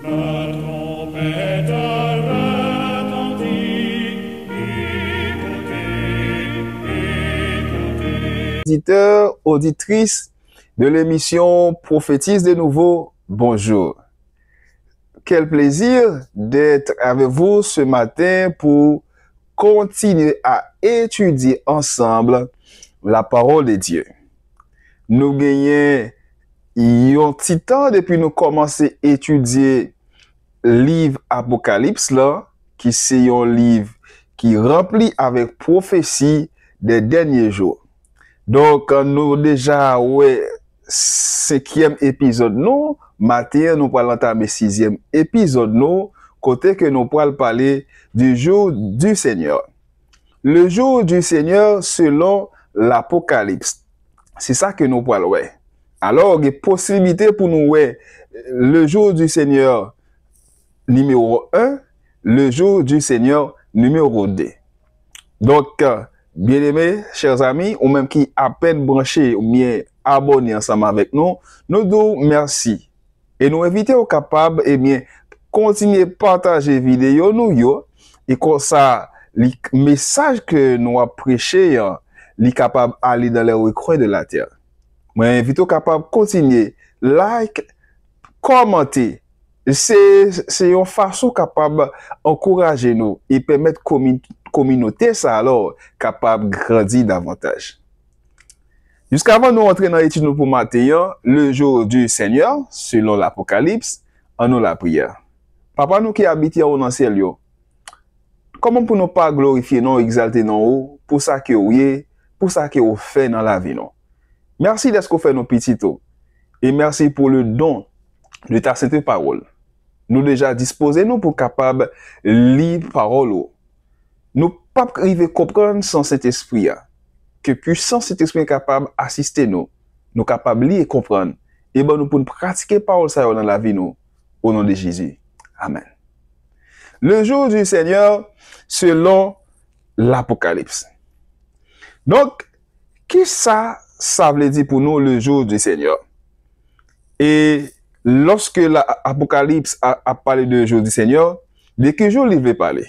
La trompette retentit, écoutez. Auditeurs, auditrices de l'émission Prophétise de nouveau, bonjour. Quel plaisir d'être avec vous ce matin pour continuer à étudier ensemble la parole de Dieu. Nous gagnons un petit temps depuis nous commencer à étudier le livre Apocalypse là, qui c'est un livre qui rempli avec prophétie des derniers jours. Donc nous déjà cinquième épisode nous, matin nous allons entamer sixième épisode nous, côté que nous allons parler du jour du Seigneur. Le jour du Seigneur selon l'Apocalypse. C'est ça que nous allons voir. Alors, il y a possibilité pour nous voir le jour du Seigneur numéro 1, le jour du Seigneur numéro 2. Donc, bien aimés, chers amis, ou même qui à peine branchés ou bien abonnés ensemble avec nous, nous disons merci. Et nous invitons aux capables, eh bien, continuer à partager vidéo nous, et comme ça, le message que nous avons prêché, est capable d'aller dans les recoins de la terre. Moi, invite aux capables de continuer, like, commenter. C'est une façon capable d'encourager nous et permettre communauté ça alors capable de grandir davantage. Jusqu'avant nous entrer dans l'étude pour matin, le jour du Seigneur, selon l'Apocalypse, en nous la prière. Papa nous qui habite dans le ciel, comment pour nous pas glorifier, non exalter non haut, pour ça que vous pour ça que vous fait dans la vie non. Merci de ce que vous fait nos petits et merci pour le don de ta sainte parole. Nous déjà disposés nous pour capable lire parole. Nous pas arriver comprendre sans cet esprit que puissant cet esprit est capable assister nous capable lire et comprendre et ben nous pour pratiquer parole ça dans la vie nous au nom de Jésus. Amen. Le jour du Seigneur selon l'Apocalypse. Donc qui ça veut dire pour nous le jour du Seigneur? Et lorsque l'Apocalypse a parlé de jour du Seigneur, de quel jour il veut parler?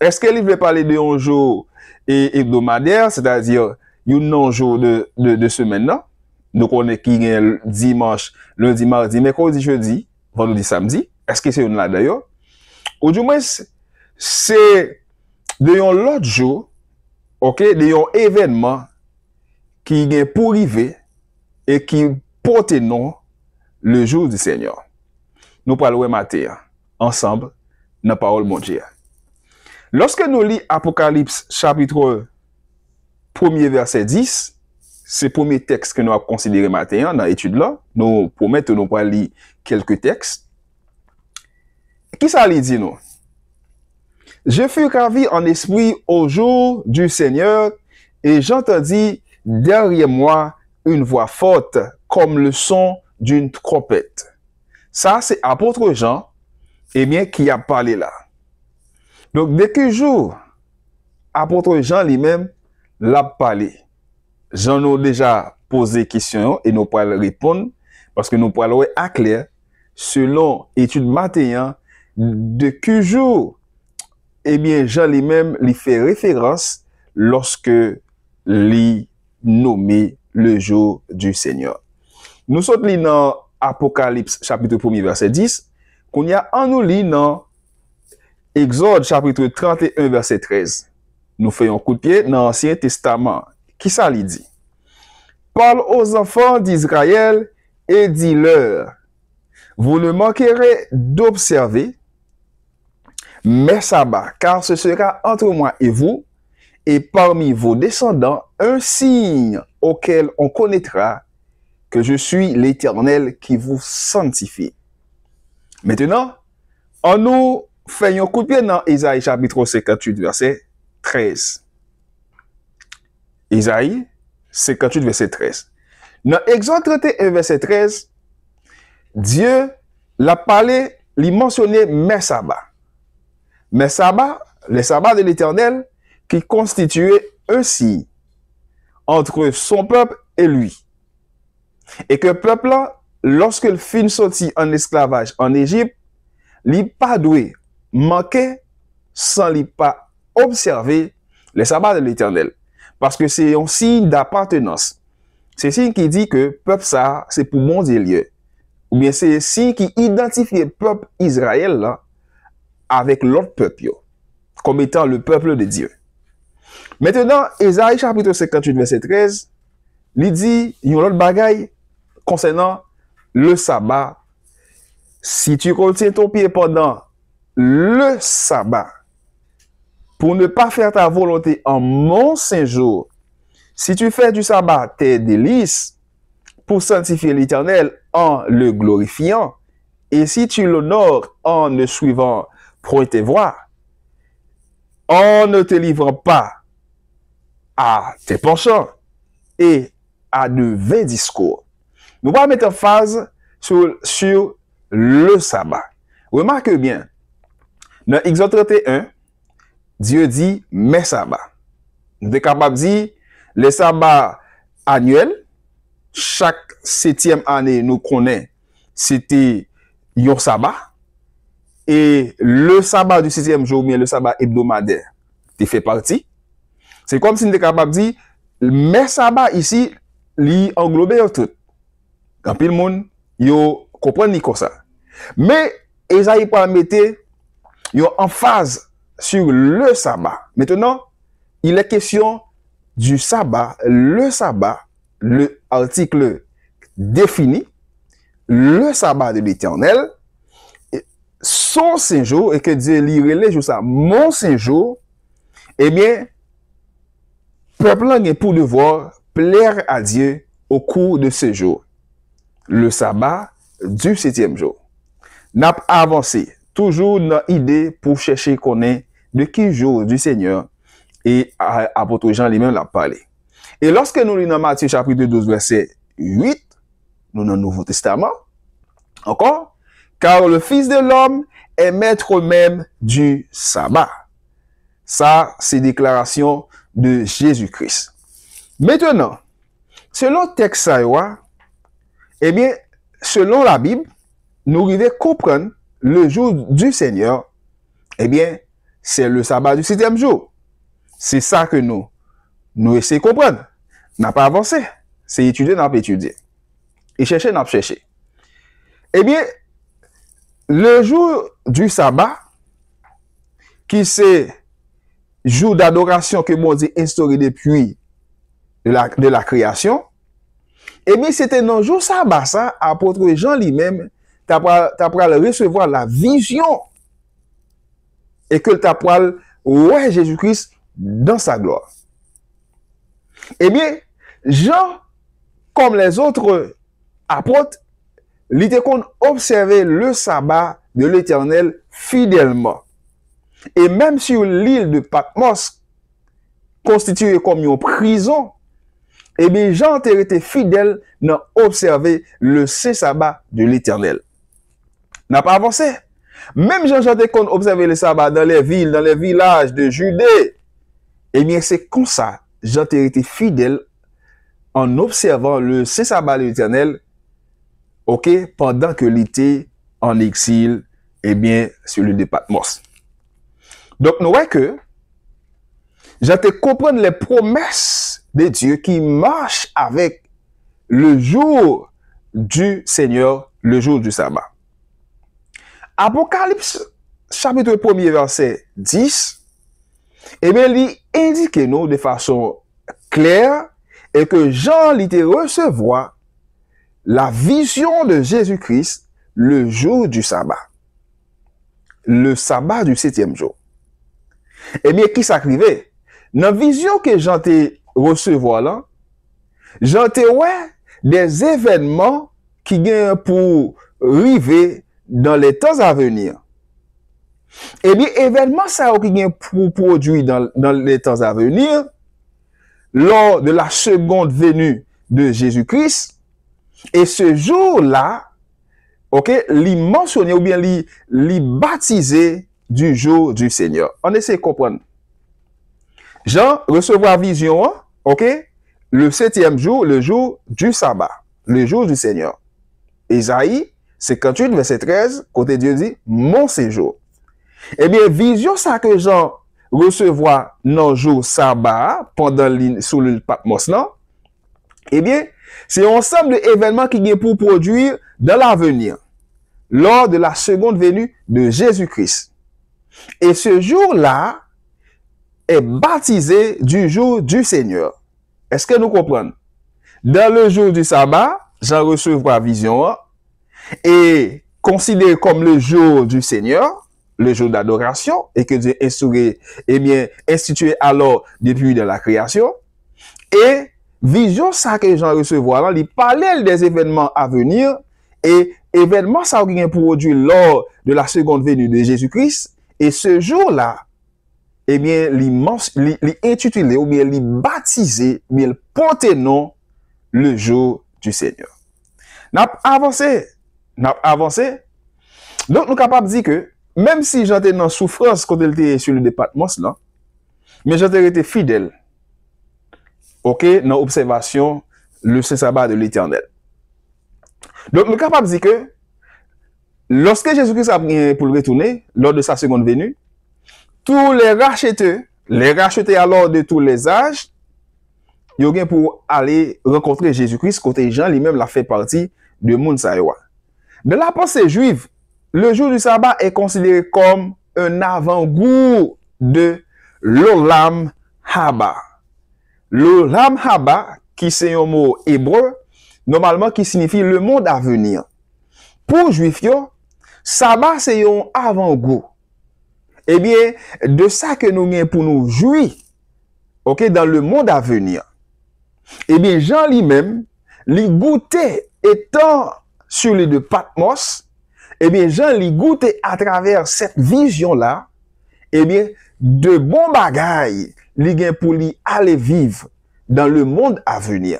Est-ce qu'il veut parler de un jour hebdomadaire, c'est-à-dire un jour de semaine là? Nous connaissons qui est dimanche, lundi, mardi, mercredi, jeudi, vendredi, samedi. Est-ce que c'est une là d'ailleurs? Ou du moins, c'est de l'autre jour, ok, de un événement qui est pour arriver et qui porte nom le jour du Seigneur. Nous parlons matin ensemble dans la parole de Dieu. Lorsque nous lisons Apocalypse chapitre 1er verset 10, c'est le premier texte que nous avons considéré matin dans l'étude là. Nous promettons nous pas lire quelques textes. Qui ça dit nous? Je fus ravi en esprit au jour du Seigneur et j'entendis derrière moi une voix forte comme le son d'une trompette. Ça, c'est apôtre Jean, eh bien, qui a parlé là. Donc, dès que jour, apôtre Jean lui-même l'a parlé. Jean nous déjà posé question et nous pourrons répondre parce que nous pourrons à clair selon étude matin de que jour, eh bien, Jean lui-même lui fait référence lorsque lui nommé le jour du Seigneur. Nous sommes dans Apocalypse chapitre 1 verset 10, qu'on y a en nous lit dans Exode chapitre 31 verset 13. Nous faisons un coup de pied dans l'Ancien Testament. Qui ça lui dit? Parle aux enfants d'Israël et dis-leur, vous ne manquerez d'observer mes sabbats, car ce sera entre moi et vous, et parmi vos descendants, un signe auquel on connaîtra que je suis l'Éternel qui vous sanctifie. Maintenant, on nous fait un coup de pied dans Isaïe chapitre 58 verset 13. Isaïe 58 verset 13. Dans Exode 31 verset 13, Dieu l'a parlé, il mentionnait mes sabbats. Mes sabbats, les sabbats de l'Éternel qui constituaient un signe entre son peuple et lui. Et que le peuple là, lorsqu'il fin sorti en esclavage en Égypte, li pas doué manquer sans li pas observer les sabbats de l'Éternel. Parce que c'est un signe d'appartenance. C'est un signe qui dit que peuple ça, c'est pour mon Dieu. Ou bien c'est un signe qui identifie le peuple Israël là, avec l'autre peuple, comme étant le peuple de Dieu. Maintenant, Ésaïe chapitre 58, verset 13, il dit, il y a un autre bagaille concernant le sabbat. Si tu retiens ton pied pendant le sabbat, pour ne pas faire ta volonté en mon saint jour, si tu fais du sabbat tes délices, pour sanctifier l'Éternel en le glorifiant, et si tu l'honores en ne suivant point tes voies, en ne te livrant pas à tes penchants et à de vains discours. Nous allons mettre en phase sur le sabbat. Remarquez bien, dans Exode 31, Dieu dit mes sabbats. Nous sommes capables de dire les sabbats annuels, chaque 7e année, nous connaissons, c'était un sabbat. Et le sabbat du 6e jour, bien le sabbat hebdomadaire, tu fait partie. C'est comme si nous étions capables de dire, mes sabbats ici, li englobe tout. Quand le monde, yo comprend comme ça. Mais, Esaïe pour mettre en phase sur le sabbat. Maintenant, il est question du sabbat, le article défini, le sabbat de l'Éternel, son saint jour, et que Dieu lui relève ça, mon saint jour, eh bien, peuple a pour devoir plaire à Dieu au cours de ce jour, le sabbat du 7e jour. N'a pas avancé, toujours dans l'idée pour chercher qu'on est de qui jour du Seigneur, et apôtre Jean lui-même l'a parlé. Et lorsque nous lisons Matthieu chapitre 12, verset 8, nous dans le Nouveau Testament, encore, car le Fils de l'homme est maître même du sabbat. Ça, c'est déclaration de Jésus-Christ. Maintenant, selon le texte, eh bien, selon la Bible, nous devons comprendre le jour du Seigneur, eh bien, c'est le sabbat du 7e jour. C'est ça que nous essayons de comprendre. N'a pas avancé. C'est étudier, n'a pas étudié. Et chercher, n'a pas cherché. Eh bien, le jour du sabbat, qui c'est jour d'adoration que mon Dieu instauré depuis de la création, eh bien, c'était dans le jour sabbat, ça, apôtre Jean lui-même, t'as recevoir la vision et que t'as ouais Jésus-Christ dans sa gloire. Eh bien, Jean, comme les autres apôtres, il était qu'on observait le sabbat de l'Éternel fidèlement. Et même sur l'île de Patmos, constituée comme une prison, eh bien, Jean était fidèle dans observer le saint sabbat de l'Éternel. N'a pas avancé. Même Jean était qu'on observait le sabbat dans les villes, dans les villages de Judée. Eh bien, c'est comme ça, Jean était fidèle en observant le saint sabbat de l'Éternel, ok, pendant que l'été en exil, eh bien, sur l'île de Patmos. Donc, nous voyons que Jean te comprendre les promesses de Dieu qui marchent avec le jour du Seigneur, le jour du sabbat. Apocalypse, chapitre 1er, verset 10, eh bien, il indique nous de façon claire et que Jean l'était recevoir la vision de Jésus-Christ le jour du sabbat. Le sabbat du 7e jour. Eh bien, qui s'acrivait? Dans la vision que Jean te recevoir là, Jean te ouais des événements qui viennent pour arriver dans les temps à venir. Eh bien, événements ça qui viennent pour produire dans les temps à venir, lors de la seconde venue de Jésus-Christ, et ce jour-là, ok, l'y mentionné ou bien l'y baptisé du jour du Seigneur. On essaie de comprendre. Jean recevra vision, ok, le 7e jour, le jour du sabbat, le jour du Seigneur. Ésaïe, 58, verset 13, côté Dieu dit, mon séjour. Eh bien, vision ça que Jean recevoir dans jour sabbat, sous le Patmos, non? Eh bien, c'est un ensemble d'événements qui est pour produire dans l'avenir, lors de la seconde venue de Jésus-Christ. Et ce jour-là est baptisé du jour du Seigneur. Est-ce que nous comprenons? Dans le jour du sabbat, Jean recevra vision et considéré comme le jour du Seigneur, le jour d'adoration, et que Dieu institué alors depuis de la création. Et vision ça que Jean recevra, il parlait des événements à venir, et événements ça qui est produit lors de la seconde venue de Jésus-Christ. Et ce jour-là, eh bien, l'intitulé ou bien baptisé, bien le porté nom le jour du Seigneur. N'a avancé. Donc, nous sommes capables de dire que, même si j'étais dans souffrance quand il était sur le département, là, mais j'étais été fidèle. OK, dans l'observation, le saint sabbat de l'Éternel. Donc, nous sommes capables de dire que, lorsque Jésus-Christ a pris pour le retourner, lors de sa seconde venue, tous les rachetés alors de tous les âges, ils ont pour aller rencontrer Jésus-Christ, côté Jean lui-même l'a fait partie de Moun Saïwa. De la pensée juive, le jour du sabbat est considéré comme un avant-goût de l'Olam Haba. L'Olam Haba, qui c'est un mot hébreu, normalement qui signifie le monde à venir. Pour juifs, sabbat c'est un avant-goût. Eh bien, de ça que nous avons pour nous jouir, ok, dans le monde à venir. Eh bien, Jean lui-même, lui goûtait, étant sur les deux Patmos, eh bien, Jean lui goûtait à travers cette vision-là, eh bien, de bons bagailles, lui gain pour lui aller vivre dans le monde à venir.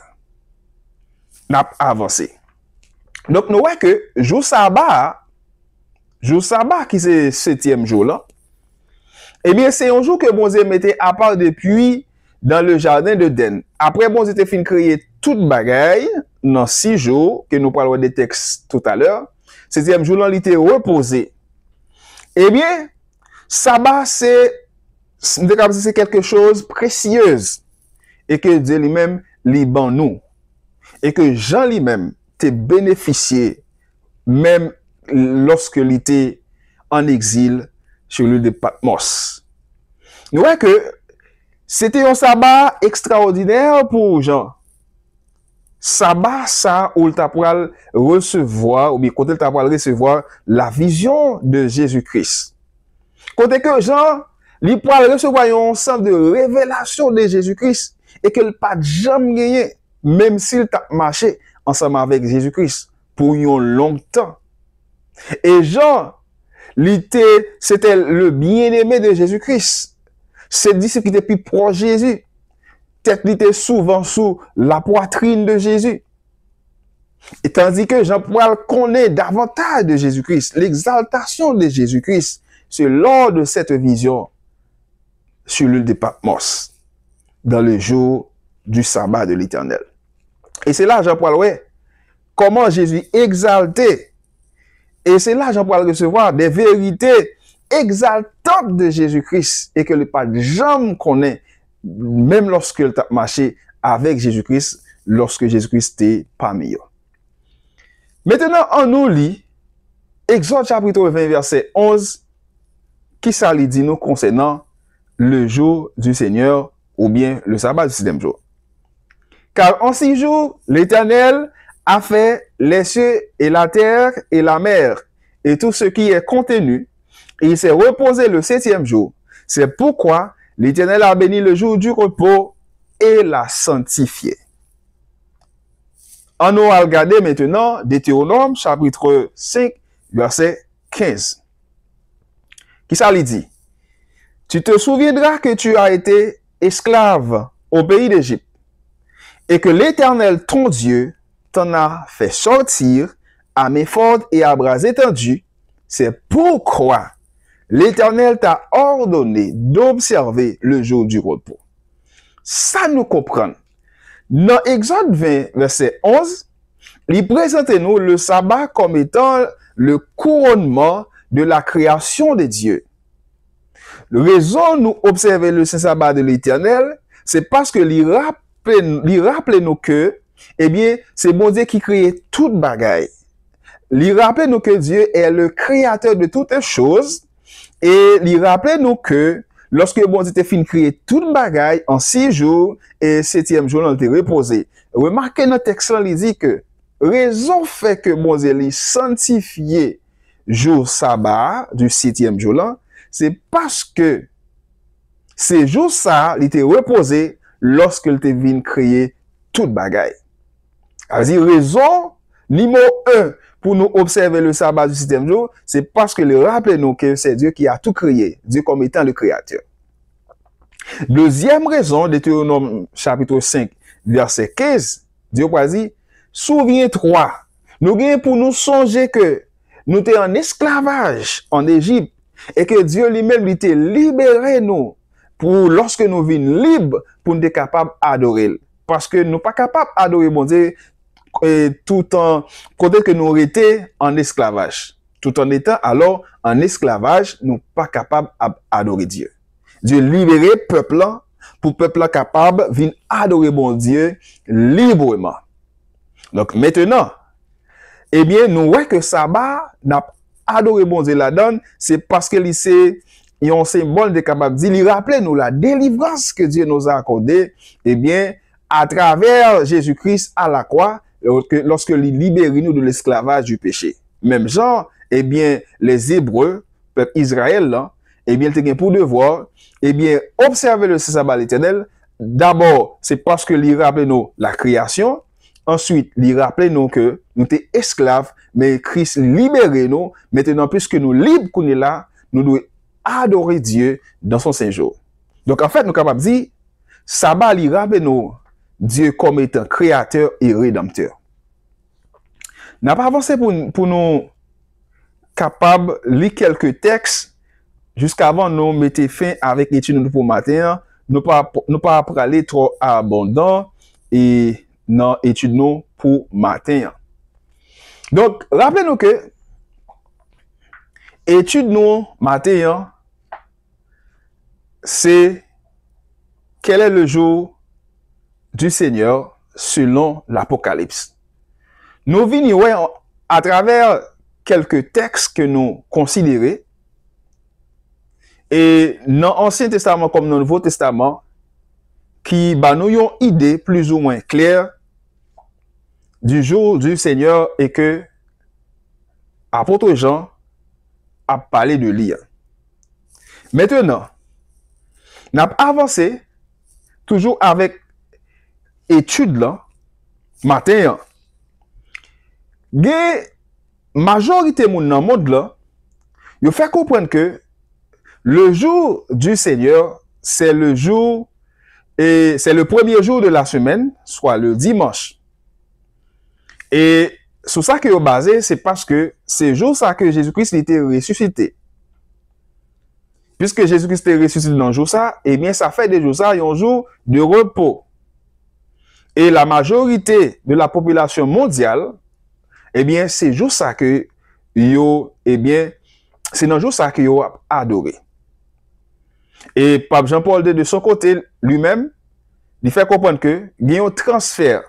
N'a avancé. Donc, nous voyons que jour sabbat qui c'est 7e jour là, eh bien, c'est un jour que bon Dieu mettait à part depuis dans le jardin de Den. Après, bon Dieu fin créer toute bagaille dans 6 jours, que nous parlons des textes tout à l'heure. 7e jour, là, il était reposé. Eh bien, sabbat, c'est quelque chose de précieuse. Et que Dieu lui-même, liban nous. Et que Jean lui-même, t'est bénéficié, même lorsque il était en exil sur l'île de Patmos. Nous voyons que c'était un sabbat extraordinaire pour Jean. Sabbat, ça, où il t'a recevoir, ou bien quand il t'a recevoir la vision de Jésus-Christ. Côté que Jean, il peut recevoir un ensemble de révélations de Jésus-Christ et qu'il pas jamais gagné, même s'il t'a marché ensemble avec Jésus-Christ pour un long temps. Et Jean, c'était le bien-aimé de Jésus-Christ. C'est disciple qui était plus proche de Jésus. Tête était souvent sous la poitrine de Jésus. Et tandis que Jean-Paul connaît davantage de Jésus-Christ, l'exaltation de Jésus-Christ, c'est lors de cette vision sur l'île de Patmos, dans le jour du sabbat de l'Éternel. Et c'est là, Jean-Paul, ouais, comment Jésus exalté. Et c'est là, Jean-Paul, recevoir des vérités exaltantes de Jésus-Christ et que le Père jamais connaît, même lorsqu'il a marché avec Jésus-Christ, lorsque Jésus-Christ était parmi eux. Maintenant, on nous lit Exode chapitre 20, verset 11, qui ça lui dit nous concernant le jour du Seigneur ou bien le sabbat du 6e jour. Car en 6 jours, l'Éternel a fait les cieux et la terre et la mer et tout ce qui est contenu, et il s'est reposé le 7e jour. C'est pourquoi l'Éternel a béni le jour du repos et l'a sanctifié. On va regarder maintenant Deutéronome chapitre 5, verset 15. Qui ça lui dit? Tu te souviendras que tu as été esclave au pays d'Égypte et que l'Éternel, ton Dieu, t'en a fait sortir à main forte et à bras étendus. C'est pourquoi l'Éternel t'a ordonné d'observer le jour du repos. Ça nous comprend. Dans Exode 20, verset 11, il présente nous le sabbat comme étant le couronnement de la création de Dieu. La raison nous observer le saint sabbat de l'Éternel, c'est parce que il rappelle nous que, eh bien, c'est bon Dieu qui crée toute bagaille. Il rappelle nous que Dieu est le créateur de toutes choses, et il rappelle nous que lorsque bon Dieu a fini de créer toute bagaille en 6 jours, et 7e jour, on a reposé. Remarquez dans le texte, il dit que raison fait que bon Dieu a sanctifié jour sabbat du 7e jour là, c'est parce que ces jours ça, il était reposé lorsque il était venu créer toute bagaille. C'est-à-dire, raison numéro 1 pour nous observer le sabbat du 7e jour, c'est parce que le rappelez-nous que c'est Dieu qui a tout créé, Dieu comme étant le créateur. Deuxième raison, Deutéronome chapitre 5, verset 15, Dieu a dit, souviens-toi, nous gagnons pour nous songer que nous étions en esclavage en Égypte et que Dieu lui-même était libéré nous pour lorsque nous vîmes libres pour nous être capables d'adorer. Parce que nous ne sommes pas capables d'adorer mon Dieu tout en côté que nous étions en esclavage. Tout en étant alors en esclavage, nous ne sommes pas capables d'adorer Dieu. Dieu libéré peuple là pour peuple là capable de venir adorer mon Dieu librement. Donc maintenant, eh bien, nous voyons que sabbat n'a adoré bon Dieu là-dedans, c'est parce que c'est un symbole de capable de dire, il rappelle nous la délivrance que Dieu nous a accordée, eh bien, à travers Jésus-Christ à la croix, lorsque il libère nous de l'esclavage du péché. Même genre, eh bien, les Hébreux, peuple Israël, là, eh bien, ils ont pour devoir, eh bien, observer le sabbat éternel. D'abord, c'est parce que il rappelle nous la création. Ensuite, il rappelle nous que nous étions esclaves, mais Christ libéré nous. Maintenant, puisque nous libres qu'on est là, nous devons adorer Dieu dans son saint jour. Donc, en fait, nous sommes capables de dire, sabbat, il rappelle nous Dieu comme étant créateur et rédempteur. Nous n'avons pas avancé pour nous capables de lire quelques textes jusqu'avant nous mettre fin avec l'étude pour matin. Nous ne pas aller trop abondant et dans l'étude nous pour matin. Donc, rappelez-nous que étude nous matin, c'est quel est le jour du Seigneur selon l'Apocalypse. Nous venons à travers quelques textes que nous considérons et dans l'Ancien Testament comme dans le Nouveau Testament qui nous une idée plus ou moins claire du jour du Seigneur et que apôtre Jean a parlé de lire. Maintenant, nous avons avancé toujours avec étude là, matin. La majorité de dans le monde là, il fait comprendre que le jour du Seigneur, c'est le jour et c'est le premier jour de la semaine, soit le dimanche. Et sur ça que est basé, c'est parce que c'est jour ça que Jésus-Christ était ressuscité. Puisque Jésus-Christ est ressuscité dans le jour ça, eh bien ça fait des jours ça, un jour de repos. Et la majorité de la population mondiale, eh bien c'est jour ça que yo, eh bien c'est dans jour ça que yo a adoré. Et Pape Jean-Paul II de son côté lui-même, il fait comprendre que il y a un transfert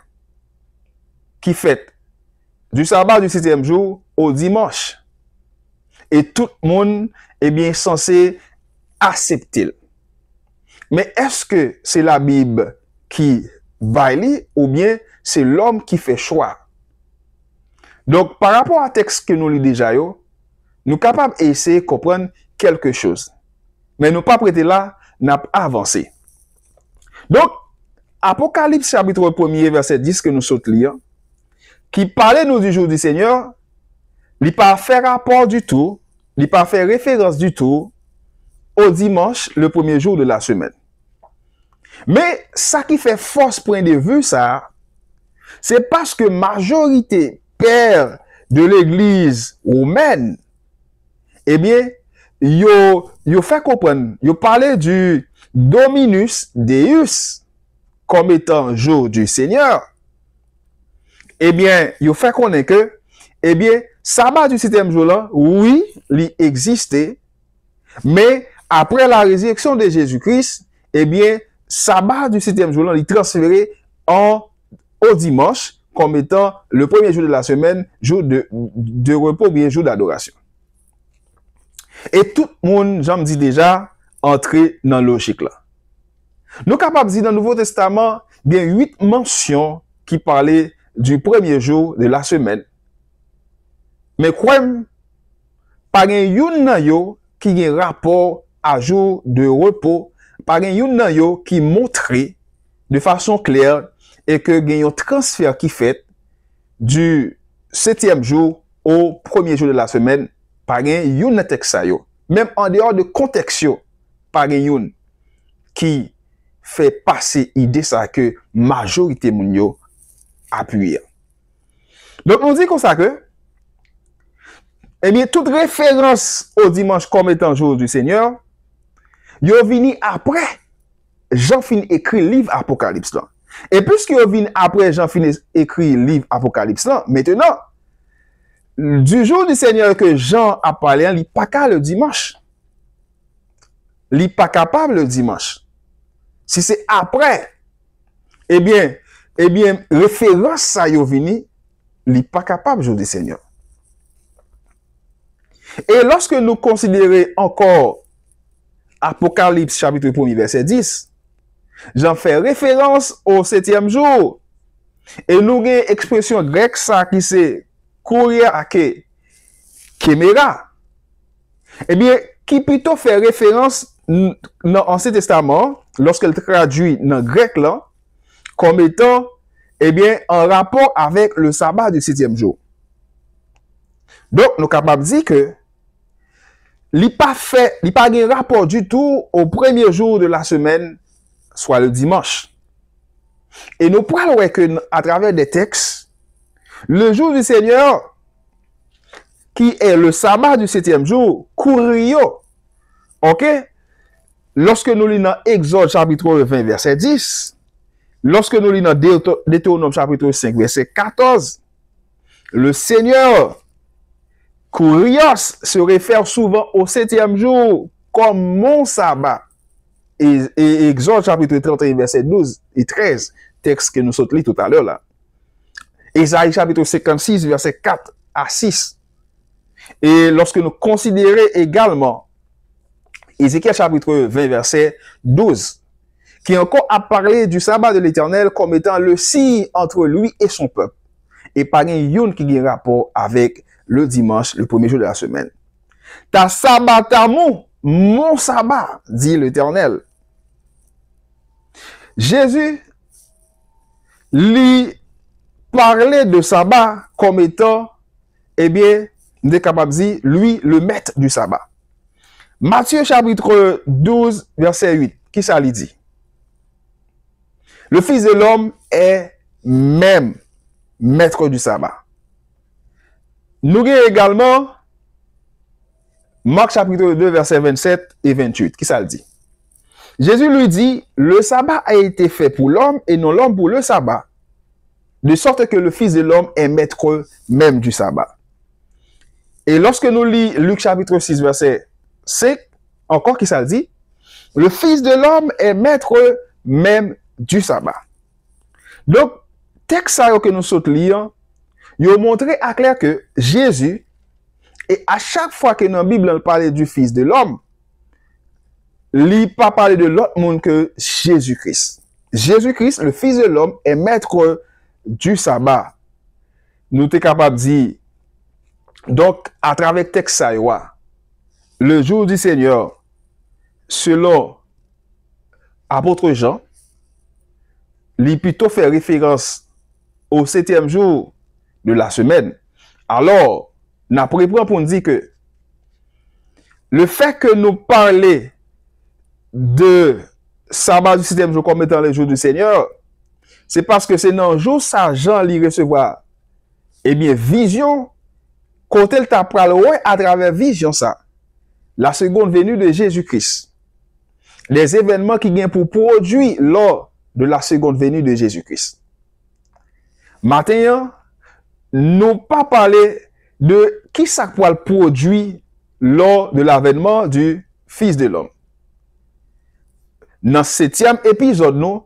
qui fait du sabbat du 7e jour au dimanche. Et tout le monde est bien censé accepter. Mais est-ce que c'est la Bible qui valide ou bien c'est l'homme qui fait choix? Donc, par rapport à texte que nous lisons déjà, nous sommes capables d'essayer de comprendre quelque chose. Mais nous pas prêter là, n'a pas avancé. Donc, Apocalypse chapitre 1er, verset 10 que nous sautons lire, qui parlait nous du jour du Seigneur, il n'a pas fait rapport du tout, il n'a pas fait référence du tout au dimanche, le premier jour de la semaine. Mais ça qui fait force point de vue, ça, c'est parce que majorité père de l'église romaine, eh bien, yo fait comprendre, yo parlait du Dominus Deus comme étant jour du Seigneur. eh bien, il fait connaître que, eh bien, sabbat du 7e jour là, oui, il existait, mais après la résurrection de Jésus-Christ, eh bien, sabbat du 7e jour là, il est transféré au dimanche comme étant le premier jour de la semaine, jour de repos, bien jour d'adoration. Et tout le monde, j'en dis déjà, entré dans la logique là. Nous sommes capables de dire dans le Nouveau Testament, bien 8 mentions qui parlaient du premier jour de la semaine. Mais quoi, pas une nan yo qui a un rapport à jour de repos, pas une nan yo qui montre de façon claire et que il y a un transfert qui fait du 7e jour au premier jour de la semaine, pas une texte yo. Même en dehors de contexte, pas une qui fait passer l'idée ça que majorité moun yo appuyer. Donc on dit comme ça que eh bien toute référence au dimanche comme étant jour du Seigneur, yo vini après Jean fin écrit livre Apocalypse là. Et puisque yo vini après Jean fin écrit livre Apocalypse là, maintenant du jour du Seigneur que Jean a parlé, il pas qu'à le dimanche. Il pas capable le dimanche. Si c'est après, eh bien, référence ça yo vini, il pas capable jour du Seigneur. Et lorsque nous considérons encore Apocalypse chapitre 1 verset 10, j'en fais référence au 7e jour. Et nous avons une expression grecque ça qui c'est courir à kéméra. Eh bien, qui plutôt fait référence dans l'Ancien Testament, lorsqu'elle traduit dans le grec là, comme étant, eh bien, en rapport avec le sabbat du 7e jour. Donc, nous sommes capables de dire que il pas de rapport du tout au premier jour de la semaine, soit le dimanche. Et nous parlons que à travers des textes, le jour du Seigneur, qui est le sabbat du 7e jour, courio. Ok? Lorsque nous lisons dans Exode chapitre 20 verset 10, lorsque nous lisons dans Deutéronome chapitre 5 verset 14, le Seigneur Kurios se réfère souvent au 7e jour comme mon sabbat. Et Exode chapitre 31 verset 12 et 13, texte que nous sommes lu tout à l'heure là. Ésaïe chapitre 56 verset 4 à 6. Et lorsque nous considérons également Ézéchiel chapitre 20 verset 12, qui encore a parlé du sabbat de l'Éternel comme étant le signe entre lui et son peuple. Et pas une qui a un rapport avec le dimanche, le premier jour de la semaine. Ta sabbat tamou, mon sabbat, dit l'Éternel. Jésus lui parlait de sabbat comme étant, eh bien, nous sommes capables de dire, lui, le maître du sabbat. Matthieu chapitre 12, verset 8, qui ça lui dit? Le Fils de l'homme est même maître du sabbat. Nous avons également Marc chapitre 2, verset 27 et 28, qui ça le dit? Jésus lui dit, le sabbat a été fait pour l'homme et non l'homme pour le sabbat, de sorte que le Fils de l'homme est maître même du sabbat. Et lorsque nous lisons Luc chapitre 6, verset 5, encore qui ça le dit, le Fils de l'homme est maître même du sabbat. Donc, texte que nous sommes lire, il a montré à clair que Jésus, et à chaque fois que dans la Bible on parle du Fils de l'homme, il n'a pas parlé de l'autre monde que Jésus-Christ. Jésus-Christ, le Fils de l'homme, est maître du sabbat. Nous sommes capables de dire, donc, à travers le texte, le jour du Seigneur, selon apôtre Jean, il plutôt fait référence au 7e jour de la semaine. Alors, nous apprenons pour nous dire que le fait que nous parlons de sabbat du 7e jour comme étant le jour du Seigneur, c'est parce que c'est dans le jour ça Jean lui recevoir, eh bien, vision, quand elle t'a parlé à travers vision ça, la seconde venue de Jésus-Christ. Les événements qui viennent pour produire lors de la seconde venue de Jésus-Christ. Maintenant, nous pas parler de qui ça pour le produit lors de l'avènement du Fils de l'homme. Dans le 7e épisode, nous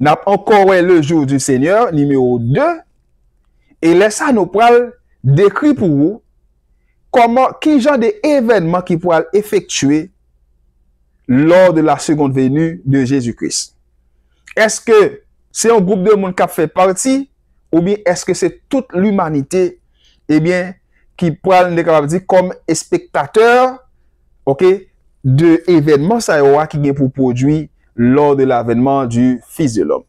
n'a encore le jour du Seigneur, numéro 2, et laisse ça nous parle décrit pour vous comment, quel genre d'événements qui pourra effectuer lors de la seconde venue de Jésus-Christ. Est-ce que c'est un groupe de monde qui a fait partie, ou bien est-ce que c'est toute l'humanité, eh bien, qui pourra dire comme spectateur, ok, de événements ça qui vient pour produire lors de l'avènement du Fils de l'homme.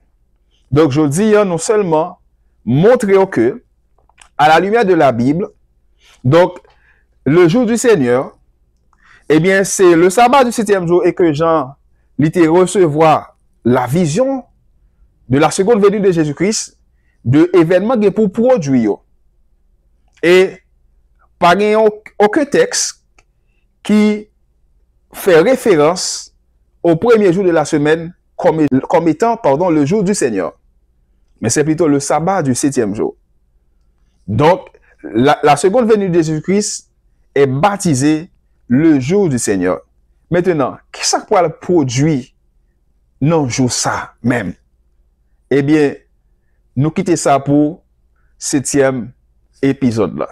Donc, je dis non seulement montrer que, à la lumière de la Bible, donc, le jour du Seigneur, eh bien, c'est le sabbat du 7e jour et que Jean l'était recevoir la vision de la seconde venue de Jésus-Christ, de événements qui pour produire. Et pas aucun texte qui fait référence au premier jour de la semaine comme étant, le jour du Seigneur. Mais c'est plutôt le sabbat du 7e jour. Donc, la seconde venue de Jésus-Christ est baptisée le jour du Seigneur. Maintenant, qu'est-ce que ça peut produire non jour ça même? Eh bien, nous quittons ça pour 7e épisode là.